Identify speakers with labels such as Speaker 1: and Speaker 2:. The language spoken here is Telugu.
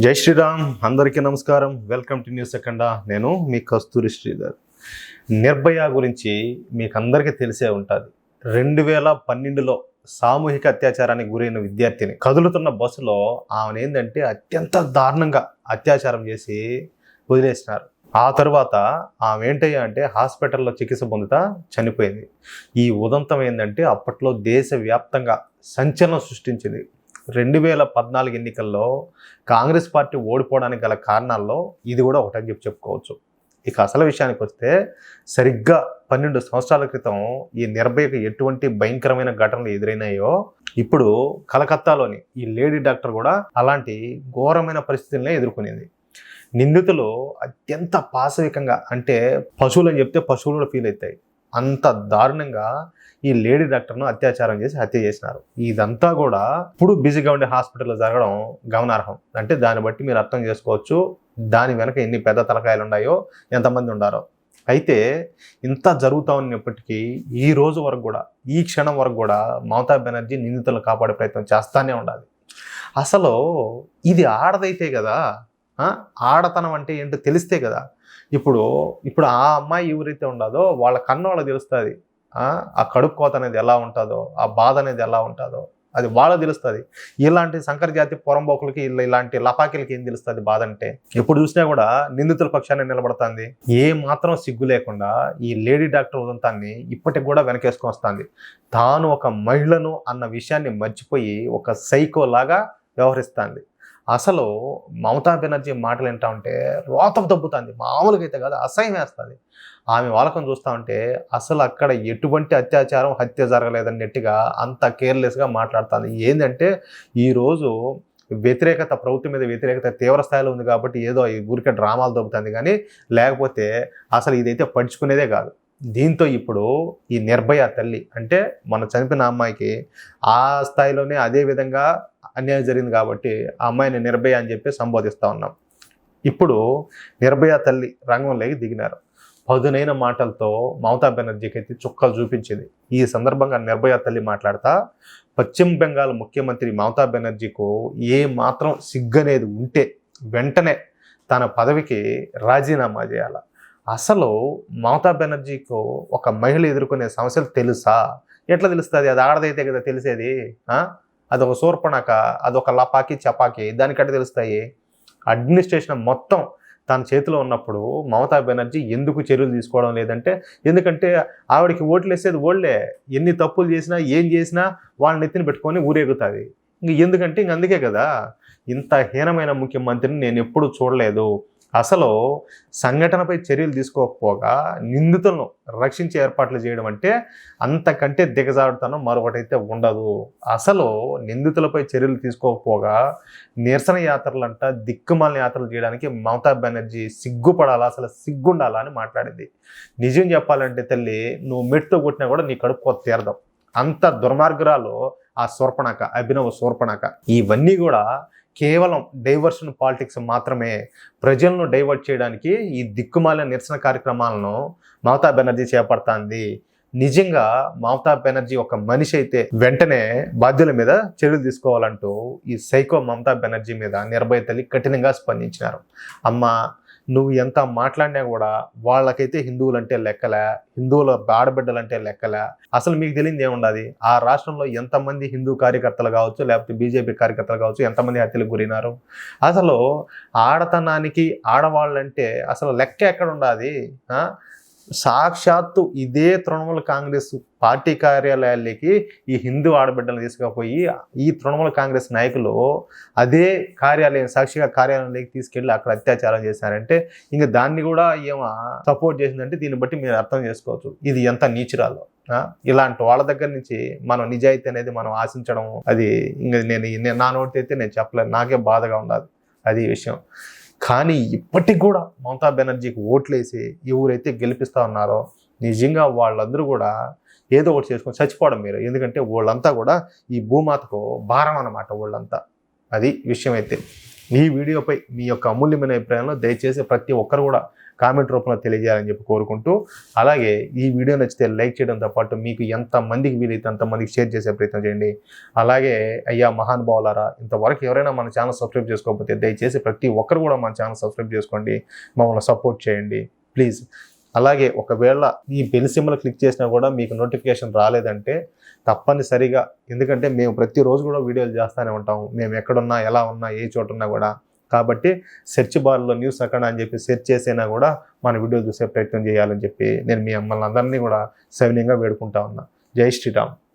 Speaker 1: జై శ్రీరామ్, అందరికీ నమస్కారం. వెల్కమ్ టు న్యూస్ సెకండా. నేను మీ కస్తూరి శ్రీధర్. నిర్భయ గురించి మీకు అందరికీ తెలిసే ఉంటుంది. 2012లో సామూహిక అత్యాచారానికి గురైన విద్యార్థిని కదులుతున్న బస్సులో ఆమెను ఏంటంటే అత్యంత దారుణంగా అత్యాచారం చేసి వదిలేసినారు. ఆ తర్వాత ఆమె ఏంటయ్యా అంటే హాస్పిటల్లో చికిత్స పొందుతా చనిపోయింది. ఈ ఉదంతం ఏంటంటే అప్పట్లో దేశవ్యాప్తంగా సంచలనం సృష్టించింది. 2014 ఎన్నికల్లో కాంగ్రెస్ పార్టీ ఓడిపోవడానికి గల కారణాల్లో ఇది కూడా ఒకటని చెప్పుకోవచ్చు. ఇక అసలు విషయానికి వస్తే సరిగ్గా 12 సంవత్సరాల క్రితం ఈ నిర్భయకు ఎటువంటి భయంకరమైన ఘటనలు ఎదురైనాయో ఇప్పుడు కలకత్తాలోని ఈ లేడీ డాక్టర్ కూడా అలాంటి ఘోరమైన పరిస్థితులనే ఎదుర్కొనింది. నిందితులు అత్యంత పాశవికంగా, అంటే పశువులు అని చెప్తే పశువులు కూడా ఫీల్ అవుతాయి, అంత దారుణంగా ఈ లేడీ డాక్టర్ను అత్యాచారం చేసి హత్య చేసినారు. ఇదంతా కూడా ఇప్పుడు బిజీగా ఉండే హాస్పిటల్లో జరగడం గమనార్హం. అంటే దాన్ని బట్టి మీరు అర్థం చేసుకోవచ్చు దాని వెనక ఎన్ని పెద్ద తలకాయలు ఉన్నాయో, ఎంతమంది ఉండారో. అయితే ఇంత జరుగుతూ ఉన్నప్పటికీ ఈ రోజు వరకు కూడా, ఈ క్షణం వరకు కూడా మమతా బెనర్జీ నిందితులను కాపాడే ప్రయత్నం చేస్తానే ఉండాలి. అసలు ఇది ఆడదైతే కదా, ఆడతనం అంటే ఏంటో తెలిస్తే కదా. ఇప్పుడు ఆ అమ్మాయి ఎవరైతే ఉండదో వాళ్ళ వాళ్ళకి తెలుస్తుంది. ఆ కడుపు కోత అనేది ఎలా ఉంటుందో, ఆ బాధ అనేది ఎలా ఉంటుందో అది వాళ్ళకి తెలుస్తుంది. ఇలాంటి సంకర జాతి పొరంబోకులకి, ఇలాంటి లపాకిలకి ఏం తెలుస్తుంది బాధ అంటే? ఎప్పుడు చూసినా కూడా నిందితుల పక్షాన్ని నిలబడుతుంది. ఏ మాత్రం సిగ్గు లేకుండా ఈ లేడీ డాక్టర్ ఉదంతాన్ని ఇప్పటికి కూడా వెనకేసుకొని వస్తుంది. తాను ఒక మహిళను అన్న విషయాన్ని మర్చిపోయి ఒక సైకో లాగా వ్యవహరిస్తుంది. అసలు మమతా బెనర్జీ మాటలు వింటా ఉంటే రోతం తప్పుతుంది. మామూలుగా అయితే కాదు, అసహ్యం వేస్తుంది. ఆమె వాళ్ళకం చూస్తూ ఉంటే అసలు అక్కడ ఎటువంటి అత్యాచారం, హత్య జరగలేదన్నట్టుగా అంత కేర్లెస్గా మాట్లాడుతుంది. ఏంటంటే ఈరోజు వ్యతిరేకత, ప్రభుత్వం మీద వ్యతిరేకత తీవ్ర స్థాయిలో ఉంది కాబట్టి ఏదో ఈ ఊరికే డ్రామాలు దొబ్బుతుంది, కానీ లేకపోతే అసలు ఇదైతే పడుచుకునేదే కాదు. దీంతో ఇప్పుడు ఈ నిర్భయ తల్లి, అంటే మన చనిపోయిన అమ్మాయికి ఆ స్థాయిలోనే అదే విధంగా అన్యాయం జరిగింది కాబట్టి ఆ అమ్మాయిని నిర్భయ అని చెప్పి సంబోధిస్తూ ఉన్నాం. ఇప్పుడు నిర్భయ తల్లి రంగంలోకి దిగినారు. పదునైన మాటలతో మమతా బెనర్జీకి అయితే చుక్కలు చూపించింది. ఈ సందర్భంగా నిర్భయ తల్లి మాట్లాడతా, పశ్చిమ బెంగాల్ ముఖ్యమంత్రి మమతా బెనర్జీకు ఏ మాత్రం సిగ్గనేది ఉంటే వెంటనే తన పదవికి రాజీనామా చేయాలి. అసలు మమతా బెనర్జీకు ఒక మహిళ ఎదుర్కొనే సమస్యలు తెలుసా? ఎట్లా తెలుస్తుంది? అది ఆడదైతే కదా తెలిసేది. అదొక శూర్పణఖ, అదొక లపాకి చపాకి, దానికంటే తెలుస్తాయి. అడ్మినిస్ట్రేషన్ మొత్తం తన చేతిలో ఉన్నప్పుడు మమతా బెనర్జీ ఎందుకు చర్యలు తీసుకోవడం లేదంటే, ఎందుకంటే ఆవిడకి ఓట్లు వేసేది ఓళ్లే. ఎన్ని తప్పులు చేసినా, ఏం చేసినా వాళ్ళని ఎత్తిన పెట్టుకొని ఊరేగుతుంది. ఎందుకంటే అందుకే కదా. ఇంత హీనమైన ముఖ్యమంత్రిని నేను ఎప్పుడు చూడలేదు. అసలు సంఘటనపై చర్యలు తీసుకోకపోగా నిందితులను రక్షించే ఏర్పాట్లు చేయడం అంటే అంతకంటే దిగజారుతనం మరొకటైతే ఉండదు. అసలు నిందితులపై చర్యలు తీసుకోకపోగా నిరసన యాత్రలంట, దిక్కుమాలిన యాత్రలు చేయడానికి మమతా బెనర్జీ సిగ్గుపడాలా, అసలు సిగ్గుండాలా అని మాట్లాడింది. నిజం చెప్పాలంటే తల్లి, నువ్వు మెట్టుతో కొట్టినా కూడా నీ కడుపు తీరదాం. అంత దుర్మార్గురాలు ఆ శూర్పణఖ, అభినవ శూర్పణఖ. ఇవన్నీ కూడా కేవలం డైవర్షన్ పాలిటిక్స్ మాత్రమే. ప్రజలను డైవర్ట్ చేయడానికి ఈ దిక్కుమాలిన నిరసన కార్యక్రమాలను మమతా బెనర్జీ చేపడుతుంది. నిజంగా మమతా బెనర్జీ ఒక మనిషి అయితే వెంటనే బాధ్యుల మీద చర్యలు తీసుకోవాలంటూ ఈ సైకో మమతా బెనర్జీ మీద నిర్భయ తల్లి కఠినంగా స్పందించినారు. అమ్మ, నువ్వు ఎంత మాట్లాడినా కూడా వాళ్ళకైతే హిందువులంటే లెక్కలే, హిందువుల ఆడబిడ్డలంటే లెక్కలే. అసలు మీకు తెలియదు ఏముండదు, ఆ రాష్ట్రంలో ఎంతమంది హిందూ కార్యకర్తలు కావచ్చు, లేకపోతే బీజేపీ కార్యకర్తలు కావచ్చు, ఎంతమంది హత్యలకు గురైనారు. అసలు ఆడతనానికి ఆడవాళ్ళంటే అసలు లెక్క ఎక్కడ ఉండదు. సాక్షాత్తు ఇదే తృణమూల కాంగ్రెస్ పార్టీ కార్యాలయాలకి ఈ హిందూ ఆడబిడ్డలు తీసుకుపోయి ఈ తృణమూల కాంగ్రెస్ నాయకులు అదే కార్యాలయం, సాక్షిగా కార్యాలయంలోకి తీసుకెళ్ళి అక్కడ అత్యాచారం చేశారంటే ఇంకా దాన్ని కూడా ఏమో సపోర్ట్ చేసిందంటే దీన్ని బట్టి మీరు అర్థం చేసుకోవచ్చు ఇది ఎంత నీచురాలో. ఇలాంటి వాళ్ళ దగ్గర నుంచి మనం నిజాయితీ అనేది మనం ఆశించడం, అది ఇంకా నేను నా నోటితో అయితే నేను చెప్పలేను, నాకే బాధగా ఉండదు అది విషయం. కానీ ఇప్పటికి కూడా మమతా బెనర్జీకి ఓట్లేసి ఎవరైతే గెలిపిస్తూ ఉన్నారో నిజంగా వాళ్ళందరూ కూడా ఏదో ఒకటి చేసుకొని చచ్చిపోవడం మీరు. ఎందుకంటే వాళ్ళంతా కూడా ఈ భూమాతకు భారం అన్నమాట వాళ్ళంతా. అది విషయం. అయితే ఈ వీడియోపై మీ యొక్క అమూల్యమైన అభిప్రాయంలో దయచేసి ప్రతి ఒక్కరు కూడా కామెంట్ రూపంలో తెలియజేయాలని చెప్పి కోరుకుంటూ, అలాగే ఈ వీడియో నచ్చితే లైక్ చేయడంతో పాటు మీకు ఎంతమందికి వీలైతే అంతమందికి షేర్ చేసే ప్రయత్నం చేయండి. అలాగే అయ్యా మహానుభావులారా, ఇంతవరకు ఎవరైనా మన ఛానల్ సబ్స్క్రైబ్ చేసుకోకపోతే దయచేసి ప్రతి ఒక్కరు కూడా మన ఛానల్ సబ్స్క్రైబ్ చేసుకోండి, మమ్మల్ని సపోర్ట్ చేయండి ప్లీజ్. అలాగే ఒకవేళ ఈ బెల్ సింబల్ క్లిక్ చేసినా కూడా మీకు నోటిఫికేషన్ రాలేదంటే తప్పనిసరిగా, ఎందుకంటే మేము ప్రతిరోజు కూడా వీడియోలు చేస్తూనే ఉంటాము, మేము ఎక్కడున్నా ఎలా ఉన్నా ఏ చోట ఉన్నా కూడా. కాబట్టి సెర్చ్ బార్లో న్యూస్ అక్కడ అని చెప్పి సెర్చ్ చేసినా కూడా మన వీడియోలు చూసే ప్రయత్నం చేయాలని చెప్పి నేను మీ అమ్మల్ని అందరినీ కూడా సవినయంగా వేడుకుంటా ఉన్నా. జై శ్రీరామ్.